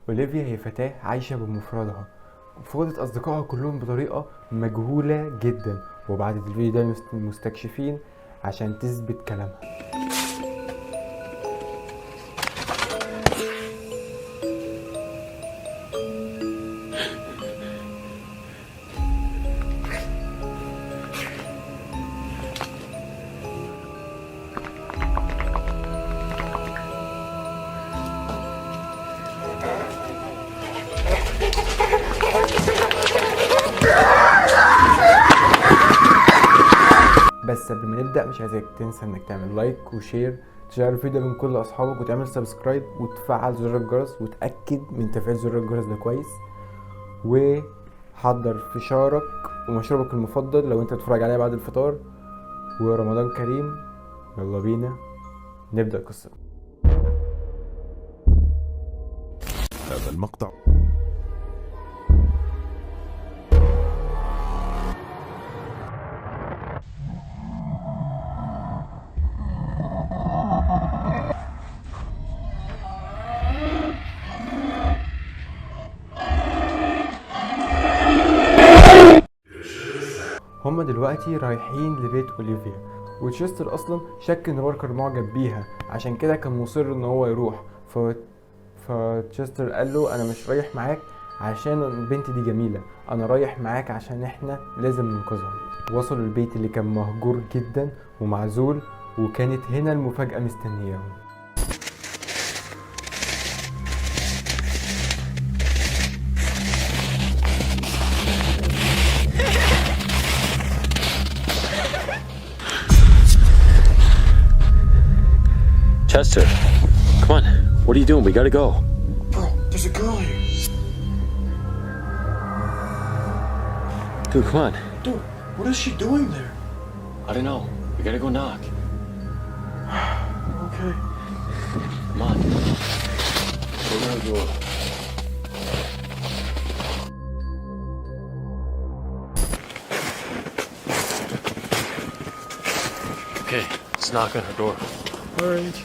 أوليفيا هي فتاة عايشة بمفردها، فقدت أصدقائها كلهم بطريقة مجهولة جدا، وبعدت الفيديو ده المستكشفين عشان تثبت كلامها. بس قبل ما نبدأ مش عايزك تنسى انك تعمل لايك وشير، تشير الفيديو من كل اصحابك، وتعمل سبسكرايب وتفعل زر الجرس، وتأكد من تفعيل زر الجرس ده كويس، وحضر فشارك ومشروبك المفضل لو انت بتتفرج عليها بعد الفطار، ورمضان كريم. يلا بينا نبدأ قصة. هذا المقطع هما دلوقتي رايحين لبيت أوليفيا، وتشستر اصلا شك ان باركر معجب بيها، عشان كده كان مصر ان هو يروح. فتشستر قال له انا مش رايح معاك عشان البنت دي جميلة، انا رايح معاك عشان احنا لازم ننقذها. وصلوا البيت اللي كان مهجور جدا ومعزول، وكانت هنا المفاجأة مستنياهم. Chester, come on. What are you doing? We gotta go. Bro, there's a girl here. Dude, come on. Dude, what is she doing there? I don't know. We gotta go knock. Okay. Come on. Open the door. Okay, let's knock on her door. Alright.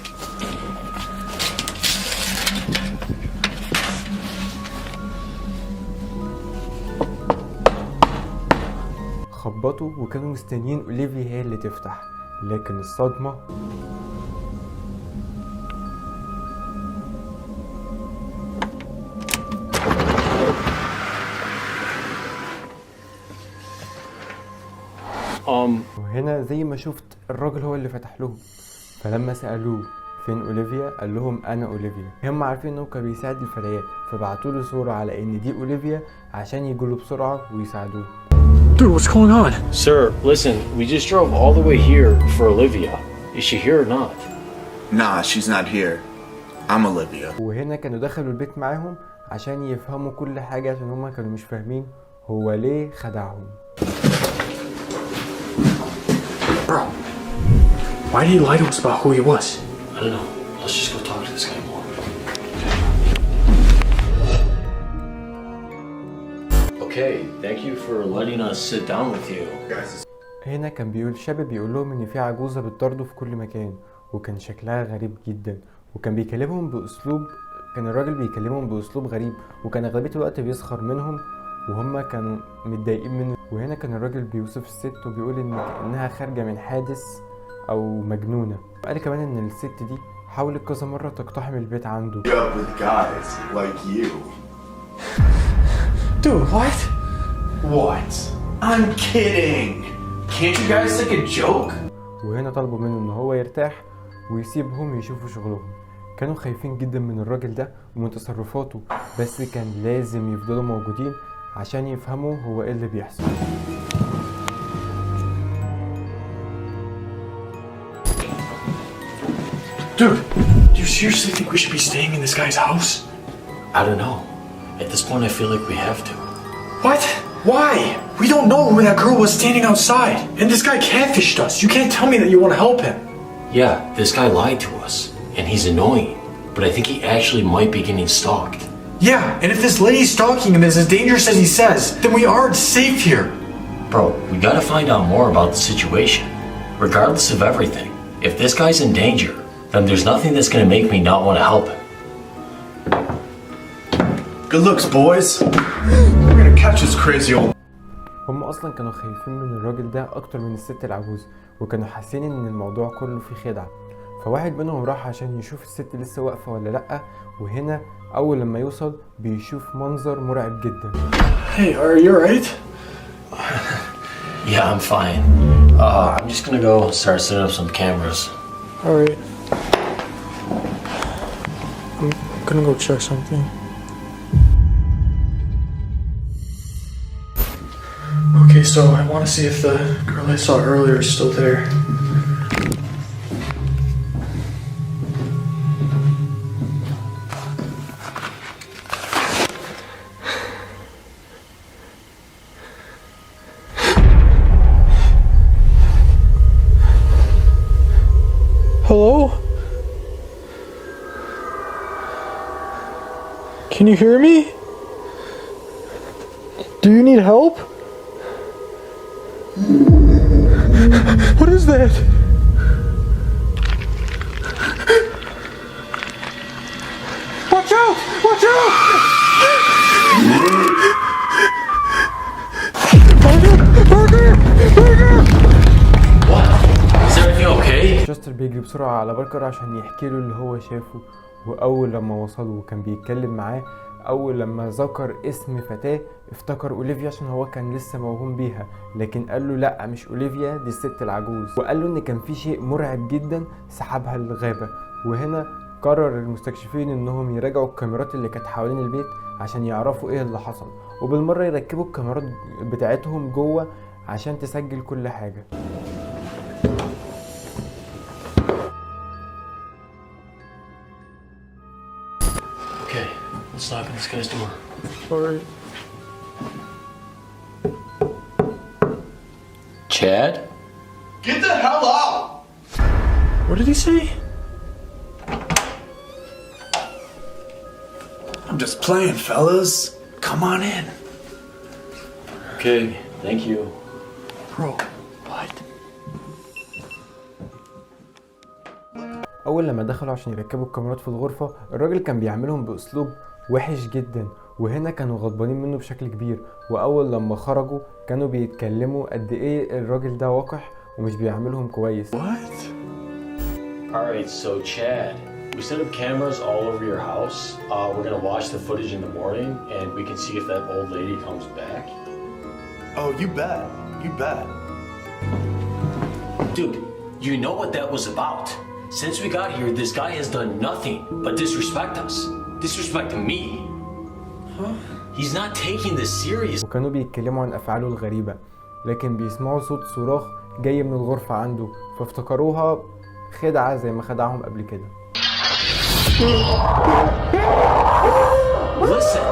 خبطوا وكانوا مستنيين أوليفيا هي اللي تفتح، لكن الصدمة وهنا زي ما شفت الراجل هو اللي فتح لهم. فلما سألوه فين أوليفيا قال لهم أنا أوليفيا. هم عارفين إنه كان بيساعد الفتيات، فبعتوا له صورة على إن دي أوليفيا عشان يجوا بسرعة ويساعدوه. Dude, what's going on? Sir, listen, we just drove all the way here for Olivia. Is she here or not? Nah, she's not here. I'm Olivia. وهنا كانوا دخلوا البيت معاهم عشان يفهموا كل حاجة، عشان هما كانوا مش فاهمين هو ليه خدعهم. Bro, why did he lie to us about who he was? I don't know. Let's just go talk to this guy more. Okay, thank you for letting us sit down with you. هنا كان بيقول شاب بيقول لهم ان في عجوزة بتطارده في كل مكان، وكان شكلها غريب جدا، وكان بيكلمهم باسلوب، كان الراجل بيكلمهم باسلوب غريب، وكان اغلبية الوقت بيسخر منهم وهم كانوا متضايقين منه. وهنا كان الراجل بيوصف الست وبيقول ان كأنها خارجة من حادث او مجنونة. قال كمان ان الست دي حاولت كذا مرة تقتحم البيت عنده. Up with guys like you. Dude, what? What? I'm kidding. Can't you guys take a joke? وهنا طلبوا منه ان هو يرتاح ويسيبهم يشوفوا شغلهم. كانوا خايفين جدا من الراجل ده ومن تصرفاته، بس كان لازم يفضلوا موجودين عشان يفهموا هو ايه اللي بيحصل. Dude, do you seriously think we should be staying in this guy's house? I don't know. At this point, I feel like we have to. What? Why? We don't know who that girl was standing outside. And this guy catfished us. You can't tell me that you want to help him. Yeah, this guy lied to us, and he's annoying. But I think he actually might be getting stalked. Yeah, and if this lady's stalking him is as dangerous as he says, then we aren't safe here. Bro, we gotta find out more about the situation. Regardless of everything, if this guy's in danger, then there's nothing that's gonna make me not want to help him. Good looks, boys. We're gonna catch this crazy old. هم اصلا كانوا خايفين من الراجل ده اكتر من الست العجوز، وكانوا حاسين ان الموضوع كله فيه خدعة. فواحد منهم راح عشان يشوف الست لسه واقفة ولا لأ، وهنا اول لما يوصل بيشوف منظر مرعب جدا. Hey, are you alright? Yeah, I'm fine. I'm just gonna go start setting up some cameras. Alright. I'm gonna go check something. Okay, so I want to see if the girl I saw earlier is still there. Hello? Can you hear me? Do you need help? What is that? Watch out! Watch out! Parker! What? Is everything okay? شاستر بيجري بسرعة على باركر عشان يحكي له اللي هو شافه. وأول لما وصله وكان بيتكلم معاه، أول لما ذكر اسم فتاة افتكر أوليفيا عشان هو كان لسه موهوم بيها، لكن قال له لأ مش أوليفيا دي الست العجوز. وقال له إن كان في شيء مرعب جدا سحبها للغابة. وهنا قرر المستكشفين إنهم يراجعوا الكاميرات اللي كانت حوالين البيت عشان يعرفوا إيه اللي حصل، وبالمرة يركبوا الكاميرات بتاعتهم جوه عشان تسجل كل حاجة. Okay, let's knock on this guy's door. Alright. Chad? Get the hell out! What did he say? I'm just playing, fellas. Come on in. Okay, thank you. Bro, what? اول لما دخلوا عشان يركبوا الكاميرات في الغرفة، الراجل كان بيعملهم باسلوب وحش جدا، وهنا كانوا غضبانين منه بشكل كبير. واول لما خرجوا كانوا بيتكلموا قد ايه الراجل ده وقح ومش بيعملهم كويس. What? Alright, so Chad, we set up cameras all over your house. We're gonna watch the footage in the morning and we can see if that old lady comes back. Oh, you bet. You bet. Dude, you know what that was about. Since we got here, this guy has done nothing but disrespect us. Disrespect me. Huh? He's not taking this serious. وكانوا بيتكلموا عن افعاله الغريبة، لكن بيسمعوا صوت صراخ جاي من الغرفة عنده، فافتكروها خدعة زي ما خدعهم قبل كده. Listen,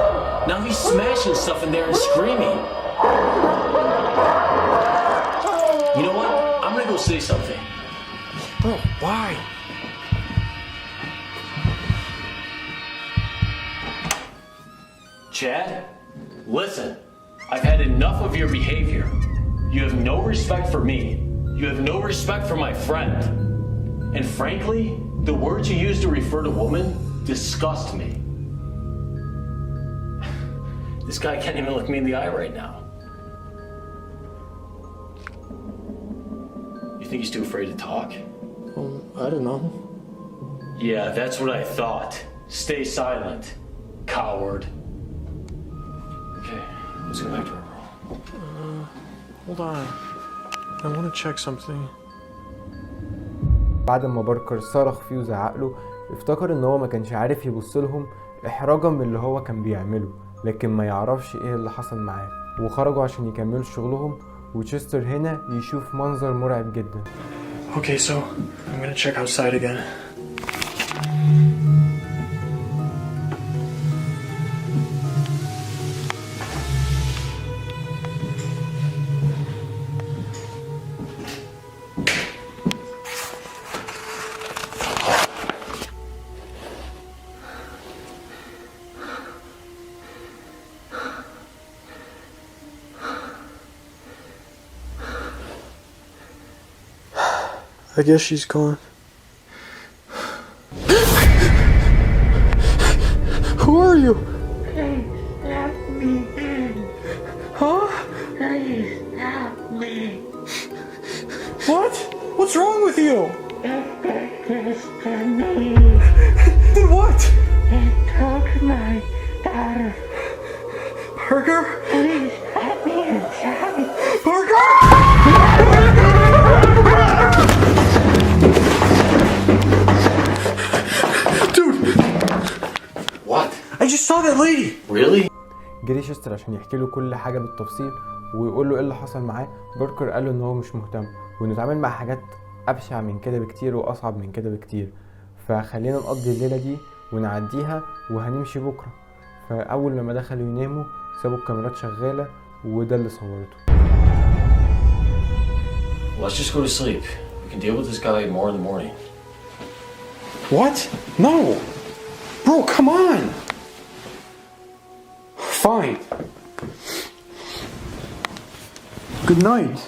now he's smashing stuff in there and screaming. You know what? I'm gonna go say something. Bro, why? Chad, listen. I've had enough of your behavior. You have no respect for me. You have no respect for my friend. And frankly, the words you use to refer to women disgust me. This guy can't even look me in the eye right now. You think he's too afraid to talk? I don't know. Yeah, that's what I thought. Stay silent, coward. Okay, let's go back to our room. Hold on. I want to check something. بعد ما باركر صرخ فيه وزعق له، افتكر ان هو ما كانش عارف يبص لهم احراجا من اللي هو كان بيعمله، لكن ما يعرفش ايه اللي حصل معاه. وخرجوا عشان يكملوا شغلهم، وتشستر هنا يشوف منظر مرعب جدا. Okay, so I'm gonna check outside again. I guess she's gone. Who are you? Huh? What? What's wrong with you? What? Took my daughter. Parker? Please let me inside. Parker! Dude, What? I just saw that lady. Really? جري شستر عشان يحكي له كل حاجه بالتفصيل ويقول له ايه اللي حصل معاه. باركر قال له ان هو مش مهتم وانه اتعامل مع حاجات ابشع من كده بكتير واصعب من كده بكتير، فخلينا نقضي الليله دي ونعديها وهنمشي بكره. فاول لما دخلوا يناموا سابوا الكاميرات شغاله وده اللي صورته. Let's just go to sleep. We can deal with this guy more in the morning. What? No. Bro, come on. Fine. Good night.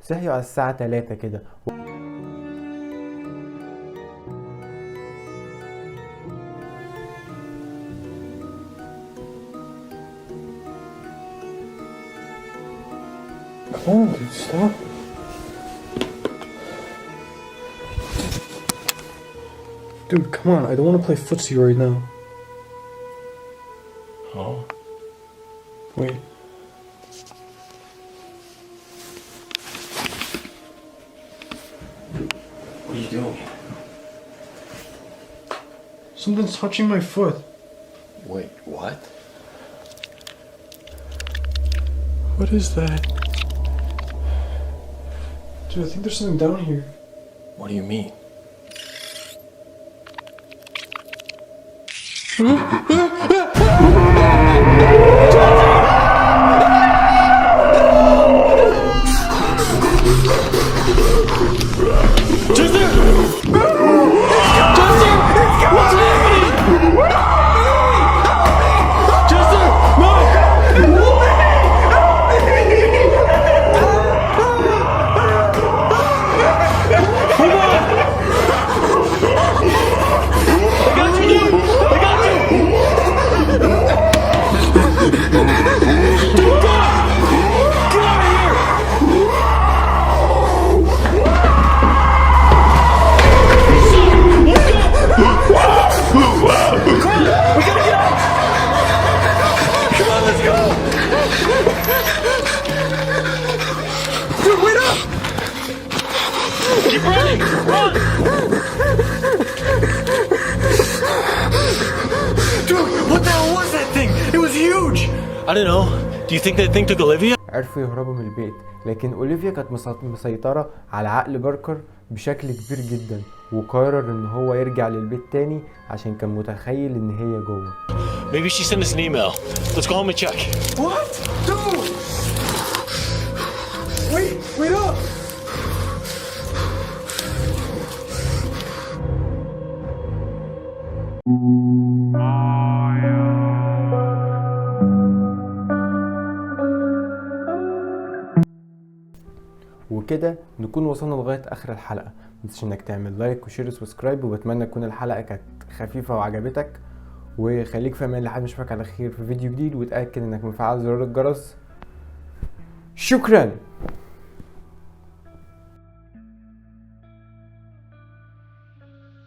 صحيوا على الساعة 3 كده. Come on, dude, stop. Dude, come on, I don't want to play footsie right now. Oh? Wait. What are you doing? Something's touching my foot. Wait, what? What is that? Dude, I think there's something down here. What do you mean? I don't know. Do you think that thing took Olivia? عرفوا يهربوا من البيت، لكن اوليفيا كانت مسيطرة على عقل باركر بشكل كبير جدا، وقرر ان هو يرجع للبيت تاني عشان كان متخيل ان هي جوه. Maybe she sent us an email. Let's go home and check. What? Dude! Wait up! وكده نكون وصلنا لغاية اخر الحلقة. متنساش انك تعمل لايك وشير وسبسكرايب، وبتمنى تكون الحلقة كانت خفيفة وعجبتك، وخليك في امان لحد ما اشوفك على خير في فيديو جديد، وتأكد انك مفعل زرار الجرس. شكرا.